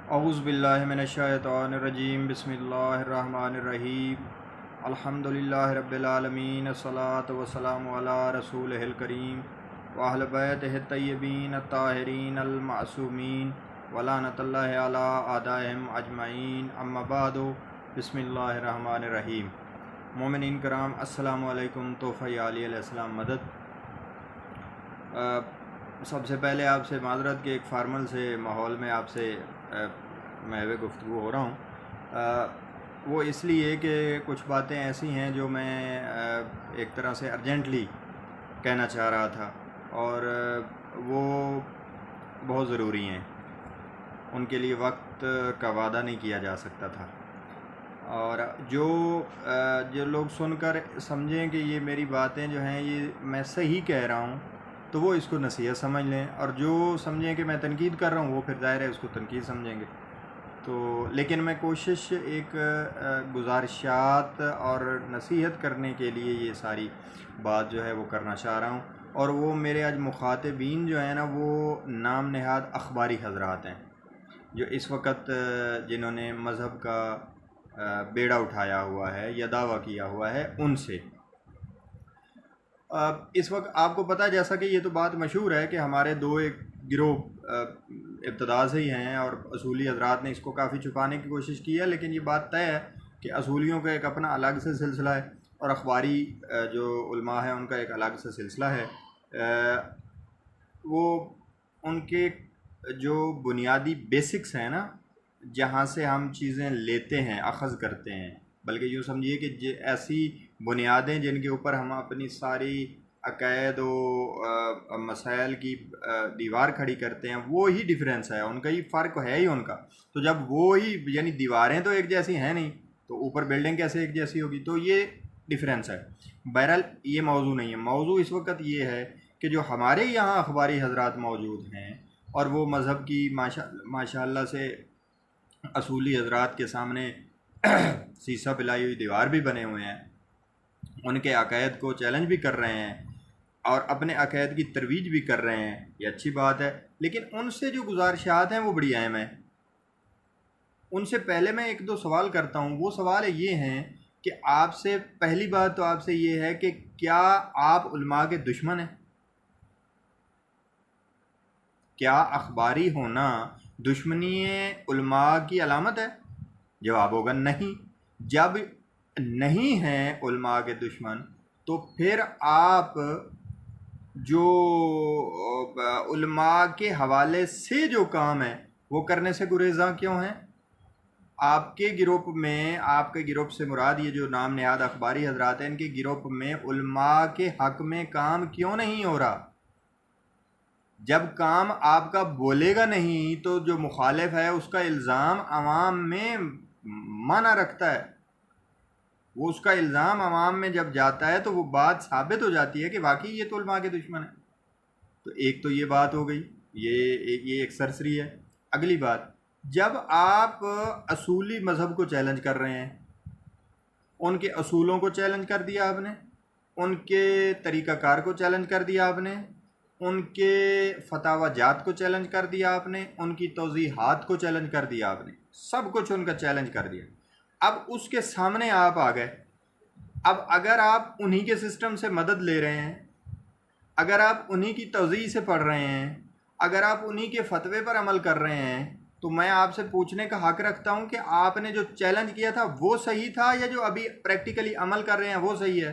औज़ु बिल्लाहि मिनश्शैतानिर्रजीम बिस्मिल्लाहिर्रहमानिर्रहीम अल्हम्दुलिल्लाहि रब्बिल आलमीन अस्सलातु वस्सलामु अला रसूलिहिल करीम व अहलि बैतिहित तय्यबीन अत्ताहिरीन अल मासूमीन व लानतुल्लाहि अला आदाइहिम अजमईन अम्मा बादु बिस्मिल्लाहिर्रहमानिर्रहीम। मोमिनीन कराम अस्सलामु अलैकुम। तोहफ़ा आली अलैहिस्सलाम मदद। सबसे पहले आपसे माज़रत के एक फार्मल से माहौल में आपसे महवे गुफ्तगू हो रहा हूँ। वो इसलिए कि कुछ बातें ऐसी हैं जो मैं एक तरह से अर्जेंटली कहना चाह रहा था और वो बहुत ज़रूरी हैं, उनके लिए वक्त का वादा नहीं किया जा सकता था। और जो लोग सुनकर समझें कि ये मेरी बातें जो हैं ये मैं सही कह रहा हूँ तो वो इसको नसीहत समझ लें, और जो समझें कि मैं तनकीद कर रहा हूँ वो फिर ज़ाहिर है उसको तनकीद समझेंगे। तो लेकिन मैं कोशिश एक गुजारिशात और नसीहत करने के लिए ये सारी बात जो है वो करना चाह रहा हूँ। और वो मेरे आज मुखातिबीन जो है ना वो नाम नहाद अखबारी हजरात हैं, जो इस वक्त जिन्होंने मज़हब का बेड़ा उठाया हुआ है या दावा किया हुआ है उनसे। इस वक्त आपको पता है, जैसा कि ये तो बात मशहूर है कि हमारे दो एक गिरोह इब्तदा से ही हैं और असूली हजरात ने इसको काफ़ी छुपाने की कोशिश की है, लेकिन ये बात तय है कि असूलियों का एक अपना अलग से सिलसिला है और अखबारी जो उलमा है उनका एक अलग से सिलसिला है। वो उनके जो बुनियादी बेसिक्स हैं ना, जहाँ से हम चीज़ें लेते हैं अख़ज़ करते हैं, बल्कि यूँ समझिए कि ऐसी बुनियादें जिनके ऊपर हम अपनी सारी अक़ायद व मसाइल की दीवार खड़ी करते हैं, वो ही डिफरेंस है उनका, ही फ़र्क है ही उनका। तो जब वो ही यानी दीवारें तो एक जैसी हैं नहीं तो ऊपर बिल्डिंग कैसे एक जैसी होगी, तो ये डिफरेंस है। बहरहाल ये मौजू नहीं है। मौजू इस वक्त ये है कि जो हमारे यहाँ अखबारी हजरात मौजूद हैं और वो मज़हब की माशाअल्लाह से असूली हजरात के सामने शीशा पिलाई हुई दीवार भी बने हुए हैं, उनके अक़ायद को चैलेंज भी कर रहे हैं और अपने अक़ायद की तरवीज भी कर रहे हैं, ये अच्छी बात है। लेकिन उनसे जो गुजारिशात हैं वो बड़ी अहम हैं। उनसे पहले मैं एक दो सवाल करता हूँ। वो सवाल ये हैं कि आपसे पहली बात तो आपसे ये है कि क्या आप उलमा के दुश्मन हैं? क्या अखबारी होना दुश्मनी उलमा की अलामत है? जवाब होगा नहीं। जब नहीं हैं उलमा के दुश्मन तो फिर आप जो उलमा के हवाले से जो काम है वो करने से गुरेज़ा क्यों हैं? आपके गिरोह में, आपके गिरोह से मुराद ये जो नाम नहाद अखबारी हजरात हैं, इनके गिरोह में उलमा के हक़ में काम क्यों नहीं हो रहा? जब काम आपका बोलेगा नहीं तो जो मुखालिफ है उसका इल्ज़ाम अवाम में माना रखता है। वो उसका इल्ज़ाम अवाम में जब जाता है तो वो बात साबित हो जाती है कि वाकई ये तो उलमा के दुश्मन है। तो एक तो ये बात हो गई, ये एक सरसरी है। अगली बात, जब आप असूली मज़हब को चैलेंज कर रहे हैं, उनके असूलों को चैलेंज कर दिया आपने, उनके तरीक़ाकार को चैलेंज कर दिया आपने, उनके फतावा जात को चैलेंज कर दिया आपने, उनकी तौज़ीहात को चैलेंज कर दिया आपने, सब कुछ उनका चैलेंज कर दिया। अब उसके सामने आप आ गए। अब अगर आप उन्हीं के सिस्टम से मदद ले रहे हैं, अगर आप उन्हीं की तौज़ीह से पढ़ रहे हैं, अगर आप उन्हीं के फतवे पर अमल कर रहे हैं, तो मैं आपसे पूछने का हक़ रखता हूं कि आपने जो चैलेंज किया था वो सही था या जो अभी प्रैक्टिकली अमल कर रहे हैं वो सही है?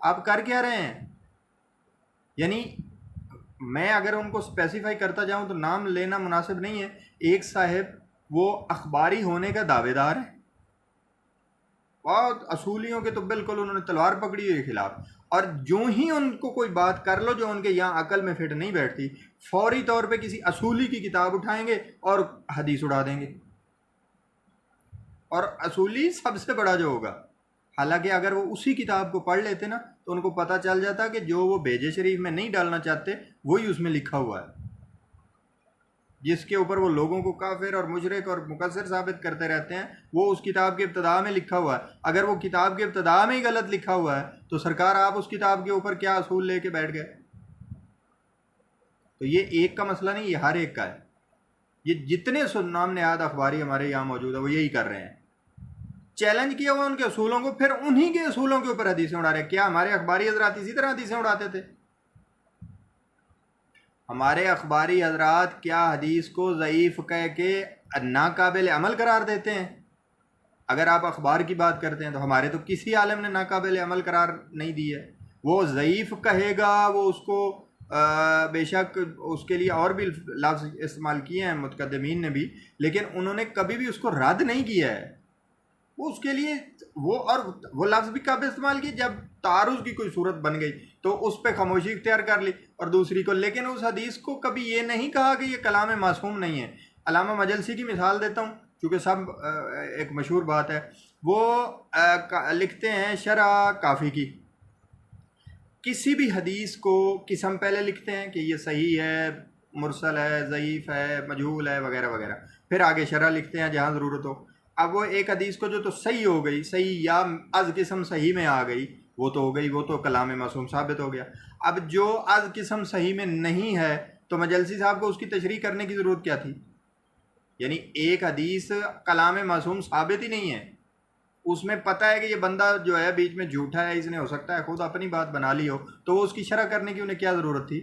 आप कर क्या रहे हैं? यानी मैं अगर उनको स्पेसिफाई करता जाऊं तो नाम लेना मुनासिब नहीं है। एक साहिब वो अखबारी होने का दावेदार है और असूलियों के तो बिल्कुल उन्होंने तलवार पकड़ी हुई खिलाफ, और जो ही उनको कोई बात कर लो जो उनके यहाँ अकल में फिट नहीं बैठती, फौरी तौर पे किसी असूली की किताब उठाएंगे और हदीस उड़ा देंगे। और असूली सबसे बड़ा जो होगा, हालांकि अगर वो उसी किताब को पढ़ लेते ना तो उनको पता चल जाता कि जो वो भेजे शरीफ में नहीं डालना चाहते वही उसमें लिखा हुआ है, जिसके ऊपर वो लोगों को काफिर और मुशरिक और मुकस्सिर साबित करते रहते हैं, वो उस किताब के इब्तिदा में लिखा हुआ है। अगर वो किताब के इब्तिदा में ही गलत लिखा हुआ है तो सरकार आप उस किताब के ऊपर क्या असूल लेके बैठ गए? तो ये एक का मसला नहीं, ये हर एक का है। ये जितने नाम नहाद अखबारी हमारे यहाँ मौजूद है वो यही कर रहे हैं। चैलेंज किया हुआ उनके असूलों को, फिर उन्हीं के असूलों के ऊपर हदीसें उड़ा रहे हैं। क्या हमारे अखबारी हजरात इसी तरह हदीसें उड़ाते थे? हमारे अखबारी हजरात क्या हदीस को ज़ईफ़ कह के नाकाबिल अमल करार देते हैं? अगर आप अखबार की बात करते हैं तो हमारे तो किसी आलम ने नाकाबिल अमल करार नहीं दी है। वो ज़ईफ़ कहेगा, वो उसको बेशक उसके लिए और भी लफ्ज़ इस्तेमाल किए हैं मुतकद्दिमीन ने भी, लेकिन उन्होंने कभी भी उसको रद्द नहीं किया है। वो उसके लिए वो लफ्ज़ भी कब इस्तेमाल किए? जब तारुज़ की कोई सूरत बन गई तो उस पर खामोशी इख्तियार कर ली और दूसरी को, लेकिन उस हदीस को कभी ये नहीं कहा कि ये कलाम मासूम नहीं है। अल्लामा मजलसी की मिसाल देता हूँ, चूँकि सब एक मशहूर बात है। वो लिखते हैं शरह काफ़ी की, किसी भी हदीस को किस्म पहले लिखते हैं कि ये सही है, मुरसल है, ज़ईफ़ है, मजहूल है, वगैरह वगैरह, फिर आगे शरह लिखते हैं जहाँ ज़रूरत हो। अब वो एक हदीस को जो तो सही हो गई, सही या अज़ किस्म सही में आ गई, वो तो हो गई, वो तो कलाम मासूम साबित हो गया। अब जो अज़ किस्म सही में नहीं है तो मजलसी साहब को उसकी तशरीह करने की ज़रूरत क्या थी? यानी एक हदीस कलाम मासूम साबित ही नहीं है, उसमें पता है कि ये बंदा जो है बीच में झूठा है, इसने हो सकता है खुद अपनी बात बना ली हो, तो वो उसकी शरह करने की उन्हें क्या ज़रूरत थी?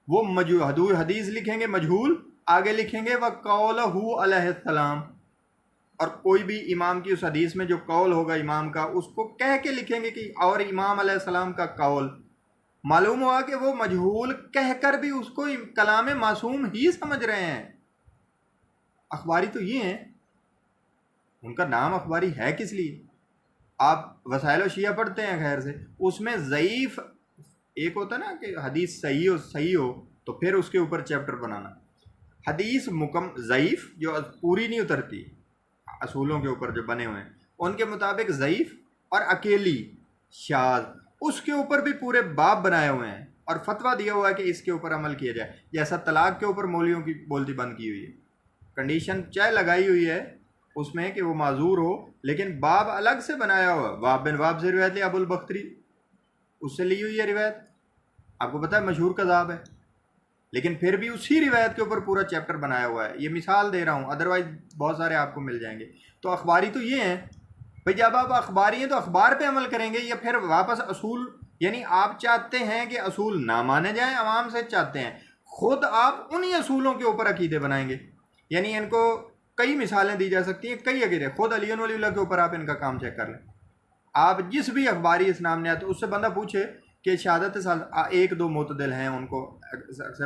वो हदीस लिखेंगे मजहूल, आगे लिखेंगे व कौलहू अलैहिस्सलाम, और कोई भी इमाम की उस हदीस में जो कौल होगा इमाम का, उसको कह के लिखेंगे कि और इमाम अलैहिस्सलाम का कौल। मालूम हुआ कि वो मजहूल कहकर भी उसको कलाम मासूम ही समझ रहे हैं। अखबारी तो ये हैं, उनका नाम अखबारी है किस लिए? आप वसाइल शिया पढ़ते हैं खैर से, उसमें ज़ईफ़ एक होता है ना कि हदीस सही हो तो फिर उसके ऊपर चैप्टर बनाना। हदीस ज़ईफ़ जो पूरी नहीं उतरती, असूलों के ऊपर जो बने हुए हैं उनके मुताबिक ज़ईफ़ और अकेली शाज़, उसके ऊपर भी पूरे बाब बनाए हुए हैं और फतवा दिया हुआ है कि इसके ऊपर अमल किया जाए। जैसा तलाक के ऊपर मौलियों की बोलती बंद की हुई है, कंडीशन चाहे लगाई हुई है उसमें कि वो माजूर हो, लेकिन बाब अलग से बनाया हुआ। वाब बिन वाब से रिवायत ली, अबुल बख्तरी उससे ली हुई है रिवायत, आपको पता है मशहूर कज़ाब है, लेकिन फिर भी उसी रिवायत के ऊपर पूरा चैप्टर बनाया हुआ है। ये मिसाल दे रहा हूँ, अदरवाइज बहुत सारे आपको मिल जाएंगे। तो अखबारी तो ये हैं भाई, जब आप अखबारी हैं तो अखबार पे अमल करेंगे या फिर वापस असूल, यानी आप चाहते हैं कि असूल ना माने जाएं, आवाम से चाहते हैं खुद आप उन्हीं असूलों के ऊपर अकीदे बनाएंगे। यानी इनको कई मिसालें दी जा सकती हैं, कई अकीदे, खुद अली वलीउल्लाह के ऊपर आप इनका काम चेक कर लें। आप जिस भी अखबारी इस नाम ने आते उससे बंदा पूछे कि शहादत एक दो मोतदिल हैं उनको,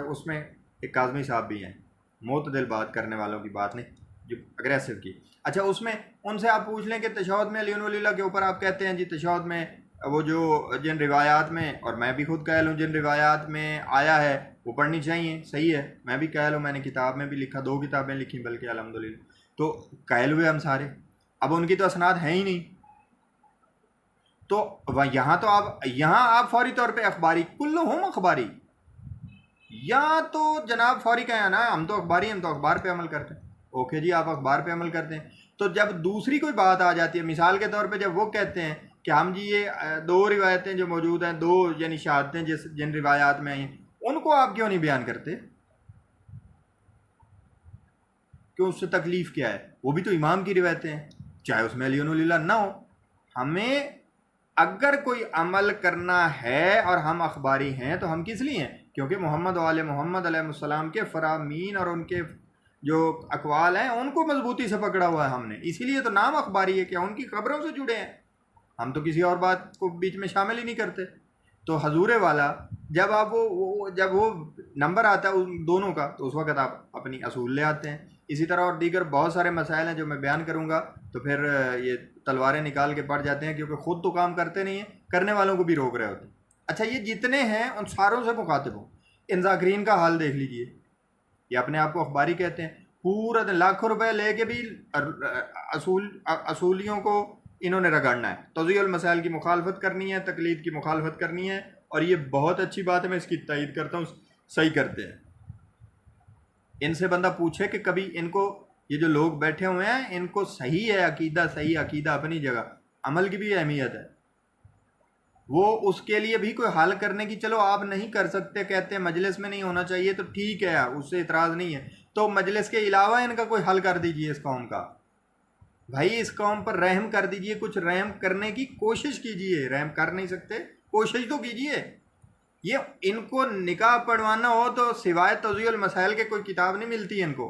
उसमें एक काज़मी साहब भी हैं, मोतदिल बात करने वालों की बात नहीं, जो अग्रेसिव की। अच्छा, उसमें उनसे आप पूछ लें कि तशहद में अली वलीउल्लाह के ऊपर आप कहते हैं जी तशहद में वो जो जिन रिवायात में, और मैं भी खुद कह लूँ जिन रिवायात में आया है वो पढ़नी चाहिए, सही है, मैं भी कह लूँ, मैंने किताब में भी लिखा, 2 किताबें लिखी बल्कि अल्हम्दुलिल्लाह, तो कहल हुए हम सारे। अब उनकी तो असनाद हैं ही नहीं, तो यहाँ तो आप फौरी तौर पे अखबारी कुल्लु हम अखबारी, या तो जनाब फौरी का है ना हम तो अखबारी, हम तो अखबार पे अमल करते हैं। ओके जी, आप अखबार पे अमल करते हैं, तो जब दूसरी कोई बात आ जाती है, मिसाल के तौर पे जब वो कहते हैं कि हम जी ये 2 रिवायतें जो मौजूद हैं, 2 यानी शहादतें जिन रिवायात में आई हैं, उनको आप क्यों नहीं बयान करते? क्यों, उससे तकलीफ़ क्या है? वो भी तो इमाम की रिवायतें हैं, चाहे उसमें अली वलीउल्लाह ना हो। हमें अगर कोई अमल करना है और हम अखबारी हैं तो हम किस लिए हैं? क्योंकि मोहम्मद वाले मोहम्मद अलैहिस्सलाम के फरामीन और उनके जो अकवाल हैं उनको मजबूती से पकड़ा हुआ है हमने, इसीलिए तो नाम अखबारी है। क्या उनकी खबरों से जुड़े हैं, हम तो किसी और बात को बीच में शामिल ही नहीं करते। तो हजूरे वाला जब आप जब वो नंबर आता है उन दोनों का, तो उस वक़्त आप अपनी असूल ले आते हैं। इसी तरह और दीगर बहुत सारे मसाइल हैं जो मैं बयान करूँगा, तो फिर ये तलवारें निकाल के पड़ जाते हैं, क्योंकि ख़ुद तो काम करते नहीं हैं, करने वालों को भी रोक रहे होते हैं। अच्छा, ये जितने हैं उन सारों से मुखातिब हो। इन ज़ाकिरीन का हाल देख लीजिए, ये अपने आप को अखबारी कहते हैं, पूरा दिन लाखों रुपए लेके भी असूलियों को इन्होंने रगड़ना है, तौज़ीहुल मसाइल की मुखालफत करनी है, तकलीद की मुखालफत करनी है, और ये बहुत अच्छी बात है, मैं इसकी तायीद करता हूँ, सही करते हैं। इनसे बंदा पूछे कि कभी इनको, ये जो लोग बैठे हुए हैं, इनको सही है अकीदा, सही अकीदा अपनी जगह, अमल की भी अहमियत है, वो उसके लिए भी कोई हल करने की, चलो आप नहीं कर सकते, कहते हैं मजलिस में नहीं होना चाहिए, तो ठीक है, उससे इतराज़ नहीं है, तो मजलिस के अलावा इनका कोई हल कर दीजिए इस कौम का। भाई इस कौम पर रहम कर दीजिए, कुछ रहम करने की कोशिश कीजिए। रहम कर नहीं सकते, कोशिश तो कीजिए। ये इनको निकाह पढ़वाना हो तो सिवाय तज़य्युल मसाइल के कोई किताब नहीं मिलती इनको।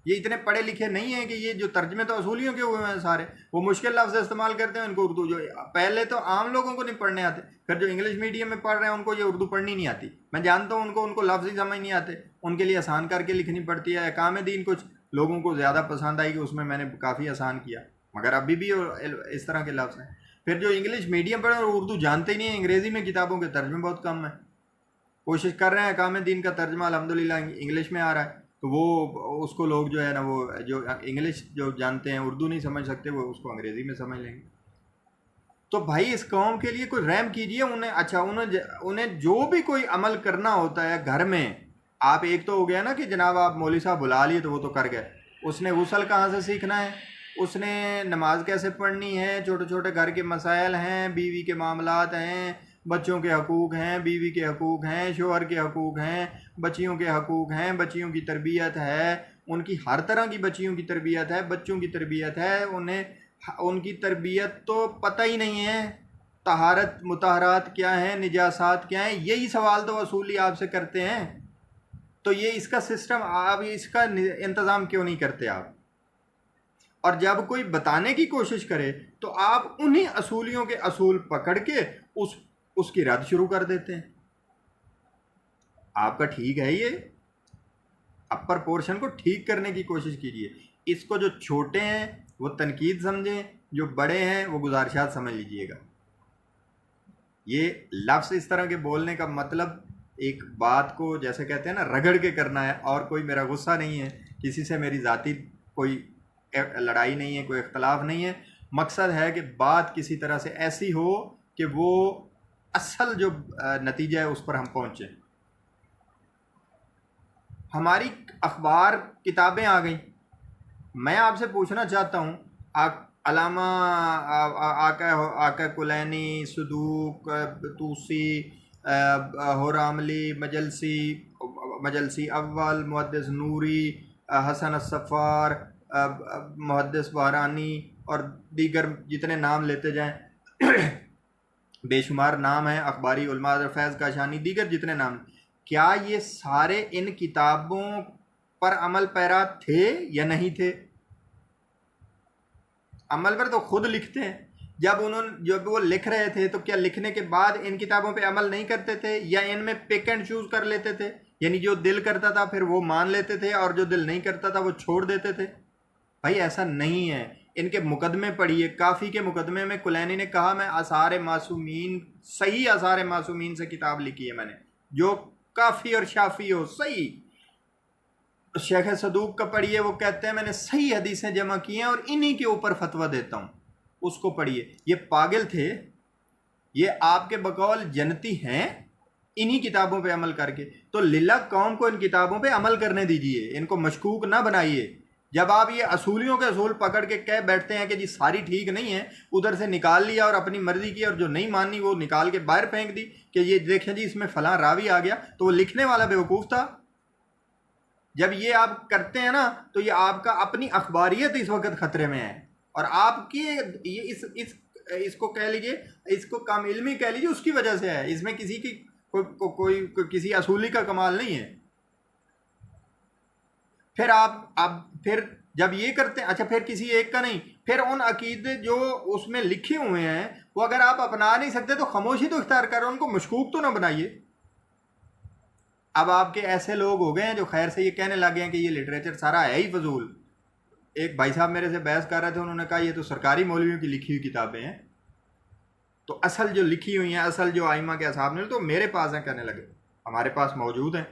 ये इतने पढ़े लिखे नहीं हैं कि ये जो तर्जमे तो असूलियों के हुए हैं सारे, वो मुश्किल लफ्ज़ इस्तेमाल करते हैं। इनको उर्दू जो पहले तो आम लोगों को नहीं पढ़ने आते, फिर जो इंग्लिश मीडियम में पढ़ रहे हैं उनको ये उर्दू पढ़नी नहीं आती। मैं जानता हूँ उनको लफ्ज़ ही समझ नहीं आते, उनके लिए आसान करके लिखनी पड़ती है। अहकाम दीन कुछ लोगों को ज़्यादा पसंद आई कि उसमें मैंने काफ़ी आसान किया, मगर अभी भी इस तरह के लफ्ज़ हैं। फिर जो इंग्लिश मीडियम पढ़े और उर्दू जानते ही नहीं है, अंग्रेज़ी में किताबों के तर्जमे बहुत कम है। कोशिश कर रहे हैं अहकाम दीन का तर्जमा अल्हम्दुलिल्लाह इंग्लिश में आ रहा है, तो वो उसको लोग जो है ना, वो जो इंग्लिश जो जानते हैं, उर्दू नहीं समझ सकते, वो उसको अंग्रेज़ी में समझ लेंगे। तो भाई इस कौम के लिए कोई रहम कीजिए। उन्हें अच्छा उन्हें जो भी कोई अमल करना होता है घर में, आप एक तो हो गया ना कि जनाब आप मौलवी साहब बुला लिए तो वो तो कर गए, उसने गुस्ल कहाँ से सीखना है, उसने नमाज कैसे पढ़नी है, छोटे छोटे घर के मसाइल हैं, बीवी के मामलात हैं, बच्चों के हकूक़ हैं, बीवी के हकूक़ हैं, शोहर के हकूक़ हैं, बच्चियों के हकूक़ हैं, बच्चियों की तरबियत है, उनकी हर तरह की बच्चियों की तरबियत है, बच्चों की तरबियत है। उन्हें उनकी तरबियत तो पता ही नहीं है, तहारत मुताहरात क्या हैं, निजासात क्या हैं, यही सवाल तो वसूली आपसे करते हैं। तो ये इसका सिस्टम आप इसका इंतज़ाम क्यों नहीं करते आप? और जब कोई बताने की कोशिश करे तो आप उन्हीं असूलियों के असूल पकड़ के उसकी रद्द शुरू कर देते हैं। आपका ठीक है, ये अपर पोर्शन को ठीक करने की कोशिश कीजिए। इसको जो छोटे हैं वो तनकीद समझें, जो बड़े हैं वो गुजारिशात समझ लीजिएगा। ये लफ्ज़ इस तरह के बोलने का मतलब एक बात को जैसे कहते हैं ना रगड़ के करना है, और कोई मेरा गुस्सा नहीं है, किसी से मेरी ज़ाती कोई लड़ाई नहीं है, कोई इख्तलाफ नहीं है। मकसद है कि बात किसी तरह से ऐसी हो कि वो असल जो नतीजा है उस पर हम पहुँचें। हमारी अखबार किताबें आ गई। मैं आपसे पूछना चाहता हूँ, अलामा आका कुलैनी, सदूक, तूसी, होरामली, मजलसी अव्वल, मुहद्दिस नूरी, हसन अस्सफ़ार, मुहद्दिस बहरानी और दीगर जितने नाम लेते जाएं बेशुमार नाम हैं, अखबारी उलमा फैज़ काशानी, दीगर जितने नाम, क्या ये सारे इन किताबों पर अमल पैरा थे या नहीं थे? अमल पर तो खुद लिखते हैं। जब वो लिख रहे थे तो क्या लिखने के बाद इन किताबों पे अमल नहीं करते थे, या इनमें पिक एंड चूज कर लेते थे? यानी जो दिल करता था फिर वो मान लेते थे और जो दिल नहीं करता था वो छोड़ देते थे? भाई ऐसा नहीं है। इनके मुकदमे पढ़िए। काफ़ी के मुकदमे में कुलैनी ने कहा मैं आसार मासूमीन, सही आसार मासूमीन से किताब लिखी है मैंने, जो काफ़ी और शाफी हो सही। शेख सदूक का पढ़िए, वो कहते हैं मैंने सही हदीसें जमा की हैं और इन्हीं के ऊपर फतवा देता हूँ, उसको पढ़िए। ये पागल थे, ये आपके बकौल जनती हैं इन्हीं किताबों पे अमल करके। तो लिल्ला कौम को इन किताबों पे अमल करने दीजिए, इनको मशकूक ना बनाइए। जब आप ये असूलियों के असूल पकड़ के कह बैठते हैं कि जी सारी ठीक नहीं है, उधर से निकाल लिया और अपनी मर्जी की, और जो नहीं माननी वो निकाल के बाहर फेंक दी कि ये देखें जी इसमें फलां रावी आ गया, तो वो लिखने वाला बेवकूफ़ था। जब ये आप करते हैं ना तो ये आपका अपनी अखबारियत इस वक्त ख़तरे में है, और आपकी ये इसको कह लीजिए, इसको कम इल्मी कह लीजिए, उसकी वजह से है। इसमें किसी की कोई किसी असूली का कमाल नहीं है। फिर आप फिर जब ये करते हैं, अच्छा फिर किसी एक का नहीं, फिर उन अकीदे जो उसमें लिखे हुए हैं वो अगर आप अपना नहीं सकते तो खामोशी तो इख्तियार करो, उनको मशकूक तो ना बनाइए। अब आपके ऐसे लोग हो गए हैं जो खैर से ये कहने लगे हैं कि ये लिटरेचर सारा है ही फजूल। एक भाई साहब मेरे से बहस कर रहे थे, उन्होंने कहा ये तो सरकारी मौलवियों की लिखी हुई किताबें हैं, तो असल जो लिखी हुई हैं, असल जो आइमा के असाब ने तो मेरे पास हैं। कहने लगे हमारे पास मौजूद हैं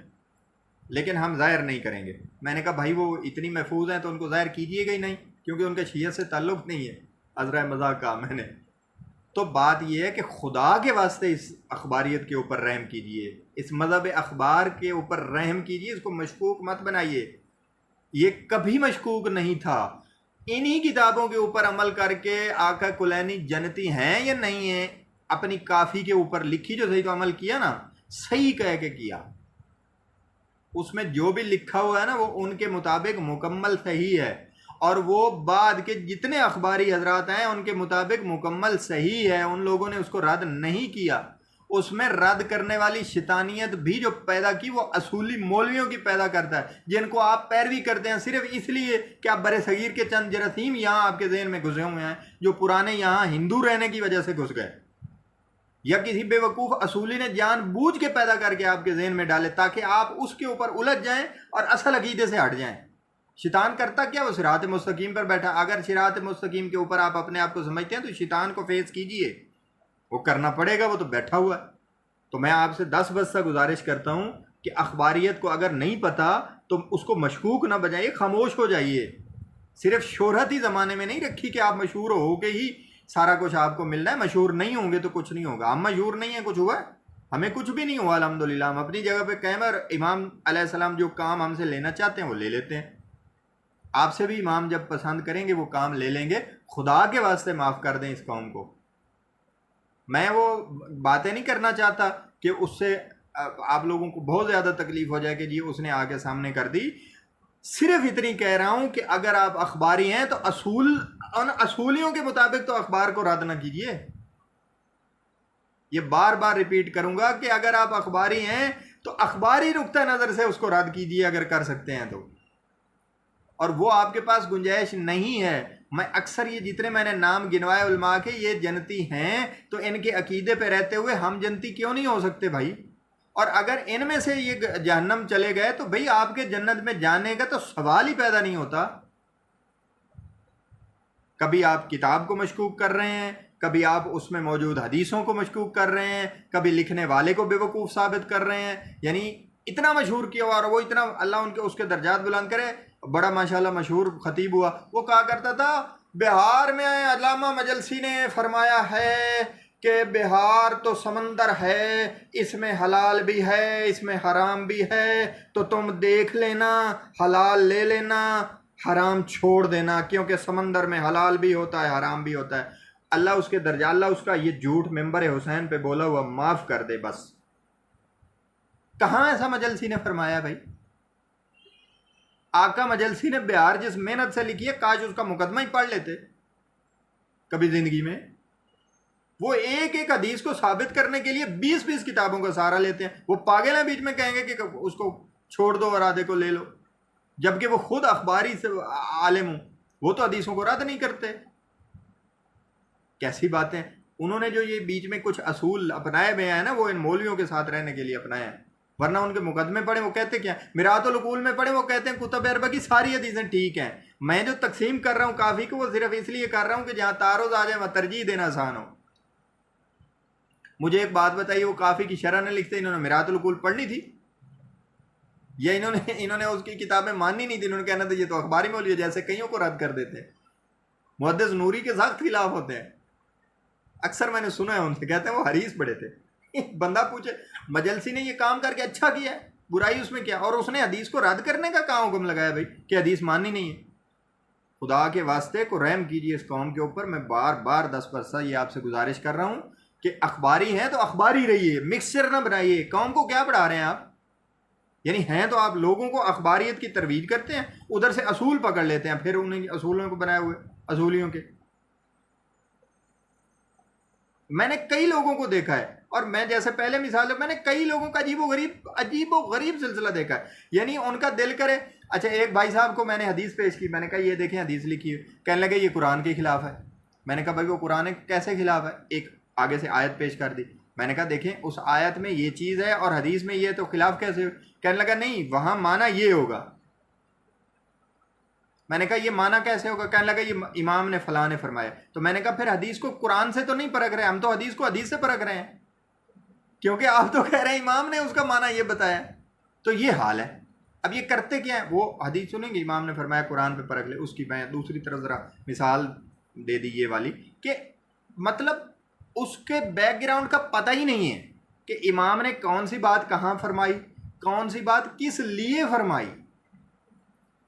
लेकिन हम ज़ाहिर नहीं करेंगे। मैंने कहा भाई वो इतनी महफूज हैं तो उनको ज़ाहिर कीजिएगा ही नहीं, क्योंकि उनके शियत से ताल्लुक़ नहीं है। अज़रा मजाक कहा मैंने। तो बात यह है कि खुदा के वास्ते इस अखबारियत के ऊपर रहम कीजिए, इस मज़हब अखबार के ऊपर रहम कीजिए, इसको मशकूक मत बनाइए। ये कभी मशकूक नहीं था। इन्हीं किताबों के ऊपर अमल करके आका कुलैनी जनती हैं या नहीं है, अपनी काफ़ी के ऊपर लिखी जो सही तो अमल किया ना, सही कह के किया। उसमें जो भी लिखा हुआ है ना वो उनके मुताबिक मुकम्मल सही है, और वो बाद के जितने अखबारी हजरात हैं उनके मुताबिक मुकम्मल सही है, उन लोगों ने उसको रद्द नहीं किया। उसमें रद्द करने वाली शैतानियत भी जो पैदा की वो असूली मौलवियों की पैदा करता है, जिनको आप पैरवी करते हैं सिर्फ इसलिए कि आप बड़े सगीर के चंद जरासीम यहाँ आपके जहन में घुसे हुए हैं, जो पुराने यहाँ हिंदू रहने की वजह से घुस गए, या किसी बेवकूफ़ असूली ने जानबूझ के पैदा करके आपके जहन में डाले ताकि आप उसके ऊपर उलझ जाएं और असल अकीदे से हट जाएं। शैतान करता क्या, वो सिरात मुस्तकीम पर बैठा। अगर सिरात मुस्तकीम के ऊपर आप अपने आप को समझते हैं तो शैतान को फेस कीजिए, वो करना पड़ेगा, वो तो बैठा हुआ है। तो मैं आपसे 10 बस से गुजारिश करता हूँ कि अखबारियत को अगर नहीं पता तो उसको मशकूक ना बजाइए, खामोश हो जाइए। सिर्फ शोहरत ही ज़माने में नहीं रखी कि आप मशहूर हो के ही सारा कुछ आपको मिलना है। मशहूर नहीं होंगे तो कुछ नहीं होगा। हम मशहूर नहीं है, कुछ हुआ है? हमें कुछ भी नहीं हुआ अल्हम्दुलिल्लाह। हम अपनी जगह पे कायम है। इमाम अलैहिस्सलाम जो काम हमसे लेना चाहते हैं वो ले लेते हैं। आपसे भी इमाम जब पसंद करेंगे वो काम ले लेंगे। खुदा के वास्ते माफ़ कर दें इस कौम को। मैं वो बातें नहीं करना चाहता कि उससे आप लोगों को बहुत ज़्यादा तकलीफ़ हो जाए कि जी उसने आके सामने कर दी। सिर्फ इतनी कह रहा हूं कि अगर आप अखबारी हैं तो उन असूलियों के मुताबिक तो अखबार को रद्द ना कीजिए। ये बार बार रिपीट करूंगा कि अगर आप अखबारी हैं तो अखबारी नुक्ता नज़र से उसको रद्द कीजिए अगर कर सकते हैं तो, और वो आपके पास गुंजाइश नहीं है। मैं अक्सर ये जितने मैंने नाम गिनवाए उलमा के, ये जन्नती हैं तो इनके अकीदे पे रहते हुए हम जन्नती क्यों नहीं हो सकते भाई? और अगर इनमें से ये जहन्नम चले गए तो भाई आपके जन्नत में जाने का तो सवाल ही पैदा नहीं होता। कभी आप किताब को मशकूक कर रहे हैं, कभी आप उसमें मौजूद हदीसों को मशकूक कर रहे हैं, कभी लिखने वाले को बेवकूफ़ साबित कर रहे हैं। यानी इतना मशहूर किया और वो इतना, अल्लाह उनके उसके दर्जात बुलंद करे, बड़ा माशाल्लाह मशहूर खतीब हुआ। वो कहा करता था बिहार में अल्लामा मजलसी ने फरमाया है कि बिहार तो समंदर है, इसमें हलाल भी है इसमें हराम भी है, तो तुम देख लेना, हलाल ले लेना, हराम छोड़ देना, क्योंकि समंदर में हलाल भी होता है हराम भी होता है। अल्लाह उसके दर्जा, अल्लाह उसका ये झूठ मेंबर हुसैन पे बोला हुआ माफ़ कर दे बस। कहाँ ऐसा मजलसी ने फरमाया भाई? आका मजलसी ने बिहार जिस मेहनत से लिखी है, काश उसका मुकदमा ही पढ़ लेते कभी ज़िंदगी में। वो एक एक हदीस को साबित करने के लिए 20-20 किताबों का सहारा लेते हैं। वो पागल हैं, बीच में कहेंगे कि उसको छोड़ दो और आधे को ले लो, जबकि वो खुद अखबारी से आलिम हो, वो तो हदीसों को रद्द नहीं करते। कैसी बातें! उन्होंने जो ये बीच में कुछ असूल अपनाए हुए हैं ना, वो इन मौलवियों के साथ रहने के लिए अपनाए हैं। वरना उनके मुकदमे पढ़े, वो कहते क्या, मिरातुल उकूल में पढ़े, वो कहते हैं कुतुब अरबा की सारी हदीसें ठीक हैं। मैं जो तकसीम कर रहा हूँ काफ़ी को, वो सिर्फ इसलिए कर रहा हूँ कि जहाँ तारुज़ आ जाए वहाँ तरजीह देना आसान हो। मुझे एक बात बताइए, वो काफ़ी की शरह ने लिखते, इन्होंने मिरातुल उकूल पढ़नी थी या इन्होंने उसकी किताबें माननी नहीं थी? इन्होंने कहना था ये तो अखबारी मौलवी, जैसे कईयों को रद्द कर देते हैं। मुहद्दिस नूरी के सख्त खिलाफ होते हैं। अक्सर मैंने सुना है उनसे, कहते हैं वो हदीस पढ़े थे। बंदा पूछे मजलसी ने ये काम करके अच्छा किया है, बुराई उसमें क्या? और उसने हदीस को रद्द करने का कहाँ हुक्म लगाया भाई कि हदीस माननी नहीं है? खुदा के वास्ते को रहम कीजिए इस कौम के ऊपर। मैं बार बार 10 बरसा ये आपसे गुजारिश कर रहा हूँ कि अखबारी हैं तो अखबारी रहिए, मिक्सचर ना बनाइए। कौम को क्या पढ़ा रहे हैं आप? यानी हैं तो आप लोगों को अखबारियत की तरवीज करते हैं, उधर से असूल पकड़ लेते हैं, फिर उन्हें असूलों को बनाए हुए असूलियों के। मैंने कई लोगों को देखा है, और मैं जैसे पहले मिसाल, मैंने कई लोगों का अजीब गरीब सिलसिला देखा है। यानी उनका दिल करे, अच्छा एक भाई साहब को मैंने हदीस पेश की, मैंने कहा ये देखें हदीस लिखी है, कहने लगे ये कुरान के खिलाफ है। मैंने कहा भाई वो कुरान कैसे खिलाफ है? एक आगे से आयत पेश कर दी, मैंने कहा देखें उस आयत में ये चीज़ है और हदीस में ये, तो खिलाफ कैसे? कहने लगा नहीं वहाँ माना ये होगा। मैंने कहा ये माना कैसे होगा? कहने लगा ये इमाम ने फलां ने फरमाया। तो मैंने कहा फिर हदीस को कुरान से तो नहीं परख रहे, हम तो हदीस को हदीस से परख रहे हैं, क्योंकि आप तो कह रहे हैं इमाम ने उसका माना ये बताया। तो ये हाल है। अब ये करते क्या है, वो हदीस सुनेंगे इमाम ने फरमाया कुरान पे परख ले, उसकी मैं दूसरी तरफ ज़रा मिसाल दे दी ये वाली कि मतलब उसके बैकग्राउंड का पता ही नहीं है कि इमाम ने कौन सी बात कहाँ फरमाई, कौन सी बात किस लिए फरमाई,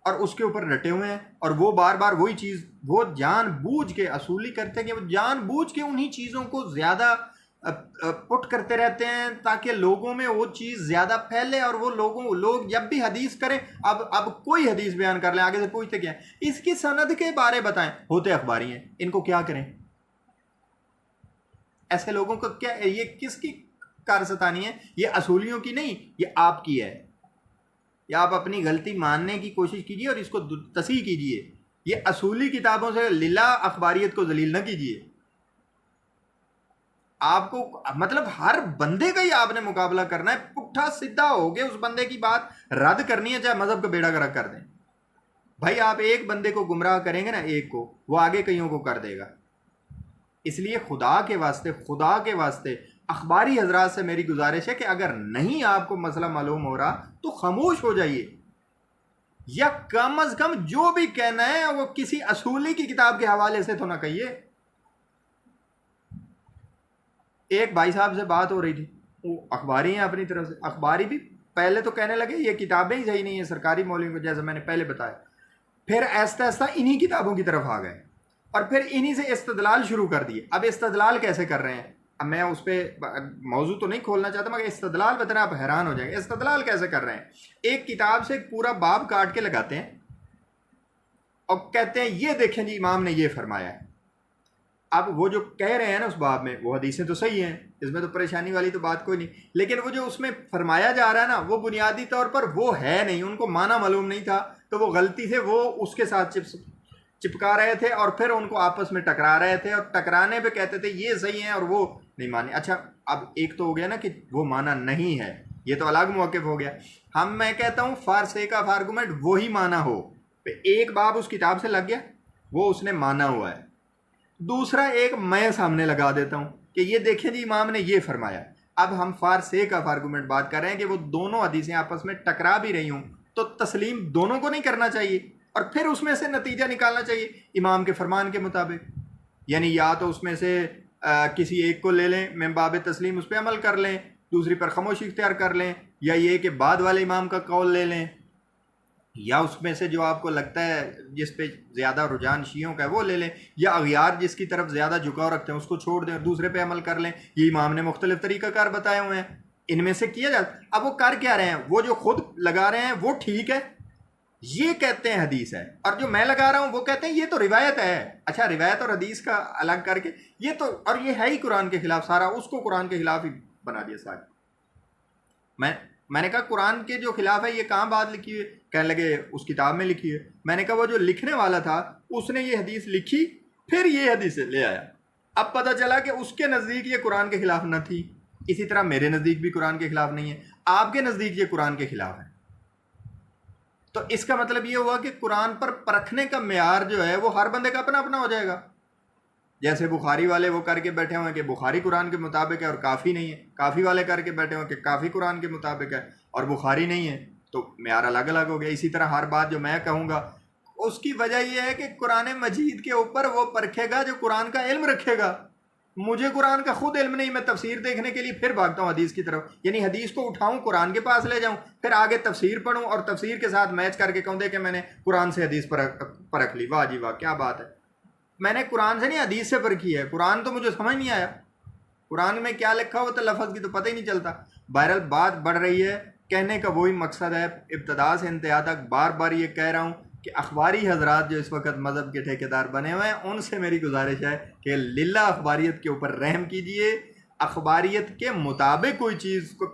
और उसके ऊपर रटे हुए हैं। और वो बार बार वही चीज़ वो जानबूझ के असूली करते हैं कि वो जानबूझ के उन्हीं चीज़ों को ज़्यादा पुट करते रहते हैं ताकि लोगों में वो चीज़ ज़्यादा फैले और वो लोग जब भी हदीस करें, अब कोई हदीस बयान कर लें, आगे से पूछते क्या है, इसकी सनद के बारे बताएं, होते अखबारी हैं, इनको क्या करें? ऐसे लोगों को क्या, ये किसकी कारसतानी है? ये असूलियों की नहीं, ये आपकी है। या आप अपनी गलती मानने की कोशिश कीजिए और इसको तसीह कीजिए। ये असूली किताबों से लिल्ला अखबारियत को जलील न कीजिए। आपको मतलब हर बंदे का ही आपने मुकाबला करना है, पुट्ठा सीधा हो गए उस बंदे की बात रद्द करनी है, चाहे मजहब का बेड़ा गर्क कर दें। भाई आप एक बंदे को गुमराह करेंगे ना, एक को, वो आगे कईयों को कर देगा। इसलिए खुदा के वास्ते अखबारी हजरात से मेरी गुजारिश है कि अगर नहीं आपको मसला मालूम हो रहा तो खामोश हो जाइए, या कम अज कम जो भी कहना है वो किसी असूली की किताब के हवाले से तो ना कहिए। एक भाई साहब से बात हो रही थी, वो अखबारी हैं अपनी तरफ से, अखबारी भी पहले तो कहने लगे ये किताबें ही सही नहीं है सरकारी मौलवियों को, जैसे मैंने पहले बताया। फिर आहिस्ता आहिस्ता इन्हीं किताबों की तरफ आ गए और फिर इन्हीं से इस्तदलाल शुरू कर दिए। अब इस्तदलाल कैसे कर रहे हैं, अब मैं उस पर मौजू तो नहीं खोलना चाहता, मगर इस्तदलाल बताना आप हैरान हो जाएंगे। इस्तदलाल कैसे कर रहे हैं, एक किताब से एक पूरा बाब काट के लगाते हैं और कहते हैं ये देखें जी इमाम ने ये फरमाया है। अब वो जो कह रहे हैं ना उस बाब में, वो हदीसें तो सही हैं, इसमें तो परेशानी वाली तो बात कोई नहीं, लेकिन वो जो उसमें फरमाया जा रहा है ना, वो बुनियादी तौर पर वो है नहीं, उनको माना मालूम नहीं था, तो वो गलती से वो उसके साथ चिपका रहे थे और फिर उनको आपस में टकरा रहे थे, और टकराने पे कहते थे ये सही है और वो नहीं माने। अच्छा, अब एक तो हो गया ना कि वो माना नहीं है, ये तो अलग मौक़िफ़ हो गया। मैं कहता हूँ फॉर सेक ऑफ आर्गूमेंट वो ही माना हो, एक बाब उस किताब से लग गया, वो उसने माना हुआ है। दूसरा एक मैं सामने लगा देता हूँ कि ये देखें जी इमाम ने ये फरमाया। अब हम फॉर सेक ऑफ आर्गूमेंट बात कर रहे हैं कि वो दोनों हदीसें आपस में टकरा भी रही हूँ तो तस्लीम दोनों को नहीं करना चाहिए, और फिर उसमें से नतीजा निकालना चाहिए इमाम के फरमान के मुताबिक। यानी या तो उसमें से किसी एक को ले लें, मैं बाब तस्लीम उस पर अमल कर लें, दूसरी पर खामोशी इख्तियार कर लें, या ये कि बाद वाले इमाम का कौल ले लें, या उसमें से जो आपको लगता है जिस पे ज़्यादा रुझान शियों का है वो ले लें, या अगयार जिसकी तरफ ज़्यादा झुकाव रखते हैं उसको छोड़ दें और दूसरे पे अमल कर लें। ये इमाम ने मुख्तलिफ तरीक़ाकार बताए हुए हैं, इनमें से किया जाता। अब वो कर क्या रहे हैं, वो जो खुद लगा रहे हैं वो ठीक है, ये कहते हैं हदीस है, और जो मैं लगा रहा हूँ वो कहते हैं ये तो रिवायत है। अच्छा, रिवायत और हदीस का अलग करके ये तो, और ये है ही कुरान के ख़िलाफ़, सारा उसको कुरान के ख़िलाफ़ ही बना दिया सारा। मैंने कहा कुरान के जो खिलाफ है ये कहाँ बात लिखी है, कहने लगे उस किताब में लिखी है। मैंने कहा वो जो लिखने वाला था उसने ये हदीस लिखी, फिर ये हदीस ले आया, अब पता चला कि उसके नज़दीक ये कुरान के खिलाफ न थी। इसी तरह मेरे नज़दीक भी कुरान के खिलाफ नहीं है, आपके नज़दीक ये कुरान के खिलाफ है। तो इसका मतलब ये हुआ कि कुरान पर परखने का मेयार जो है वो हर बंदे का अपना अपना हो जाएगा। जैसे बुखारी वाले वो करके बैठे हुए हैं कि बुखारी कुरान के मुताबिक है और काफ़ी नहीं है, काफ़ी वाले करके बैठे हुए हैं कि काफ़ी कुरान के मुताबिक है और बुखारी नहीं है, तो मेयार अलग अलग हो गया। इसी तरह हर बात जो मैं कहूँगा उसकी वजह यह है कि कुरान मजीद के ऊपर वो परखेगा जो कुरान का इल्म रखेगा। मुझे कुरान का खुद इल्म नहीं, मैं तफसीर देखने के लिए फिर भागता हूँ हदीस की तरफ, यानी हदीस को उठाऊँ कुरान के पास ले जाऊँ, फिर आगे तफसीर पढ़ूँ और तफसीर के साथ मैच करके कहूँ दे कि मैंने कुरान से हदीस परख ली, वाह जी वाह क्या बात है। मैंने कुरान से नहीं हदीस से परखी है, कुरान तो मुझे समझ नहीं आया, कुरान में क्या लिखा हो तो लफ्ज़ की तो पता ही नहीं चलता। बहरहाल बात बढ़ रही है, कहने का वही मकसद है, इब्तदा से इंतहा तक बार बार ये कह रहा हूँ कि अखबारी हजरात जो इस वक्त मज़हब के ठेकेदार बने हुए हैं उनसे मेरी गुजारिश है कि लिल्ला अखबारियत के ऊपर रहम कीजिए। अखबारियत के मुताबिक कोई चीज़ को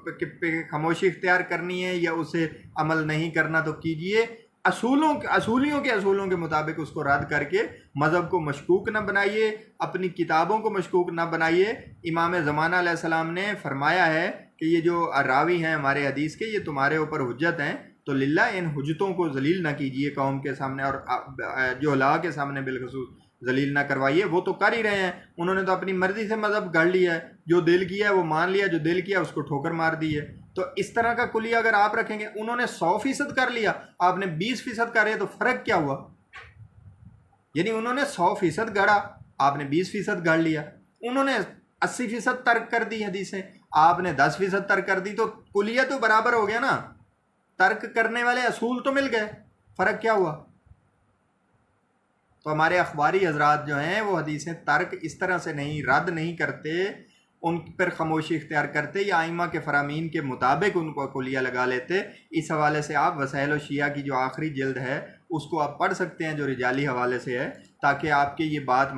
खामोशी इख्तियार करनी है या उसे अमल नहीं करना तो कीजिए, असूलियों के मुताबिक उसको रद्द करके मज़हब को मशकूक न बनाइए, अपनी किताबों को मशकूक न बनाइए। इमाम ज़माना अलैहिस्सलाम ने फरमाया है कि ये जो रावी हैं हमारे हदीस के, ये तुम्हारे ऊपर हुज्जत हैं, तो लिल्ला इन हुज्जतों को जलील न कीजिए कौम के सामने, और जो अल्लाह के सामने बिलखसूस जलील ना करवाइए। वो तो कर ही रहे हैं, उन्होंने तो अपनी मर्ज़ी से मज़हब गढ़ लिया है, जो दिल किया है वो मान लिया, जो दिल किया उसको ठोकर मार दी है। तो इस तरह का कुलिया अगर आप रखेंगे, उन्होंने 100% कर लिया, आपने 20% कर लिया, तो फ़र्क क्या हुआ? यानी उन्होंने 100% गढ़ा, आपने 20% गढ़ लिया, उन्होंने 80% तर्क कर दी हदीसें, आपने 10% तर्क कर दी, तो कुलिया तो बराबर हो गया ना, तर्क करने वाले असूल तो मिल गए, फ़र्क क्या हुआ? तो हमारे अखबारी हजरात जो हैं वो हदीसें तर्क इस तरह से नहीं, रद्द नहीं करते उन पर खामोशी इख्तियार करते या आइमा के फरामीन के मुताबिक उनको कुलिया लगा लेते। इस हवाले से आप वसाइल शिया की जो आखिरी जिल्द है उसको आप पढ़ सकते हैं, जो रिजाली हवाले से है, ताकि आपके ये बात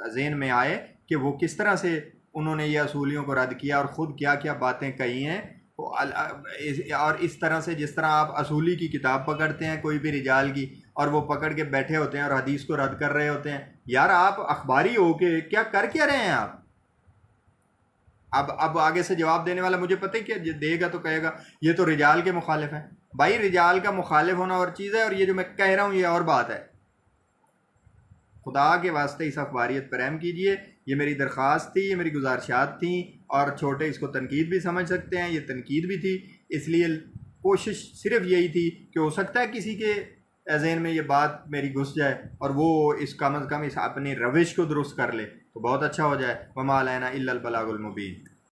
ज़हन में आए कि वो किस तरह से उन्होंने ये असूलियों को रद्द किया और ख़ुद क्या क्या बातें कही हैं। और इस तरह से जिस तरह आप असूली की किताब पकड़ते हैं कोई भी रिजाल की, और वो पकड़ के बैठे होते हैं और हदीस को रद्द कर रहे होते हैं, यार आप अखबारी हो के क्या कर क्या रहे हैं आप? अब आगे से जवाब देने वाला मुझे पता है कि देगा तो कहेगा ये तो रिजाल के मुखालिफ हैं। भाई रिजाल का मुखालिफ होना और चीज़ है, और ये जो मैं कह रहा हूँ ये और बात है। खुदा के वास्ते इस अखबारियत पर रहम कीजिए। ये मेरी दरख्वास्त थी, ये मेरी गुजारिशात थी, और छोटे इसको तनकीद भी समझ सकते हैं, ये तनकीद भी थी। इसलिए कोशिश सिर्फ यही थी कि हो सकता है किसी के ज़हन में ये बात मेरी घुस जाए और वो इस कम अज़ कम इस अपनी रविश को दुरुस्त कर ले तो बहुत अच्छा हो जाए। वमा अलैना इल्लल बलागुल मुबीन।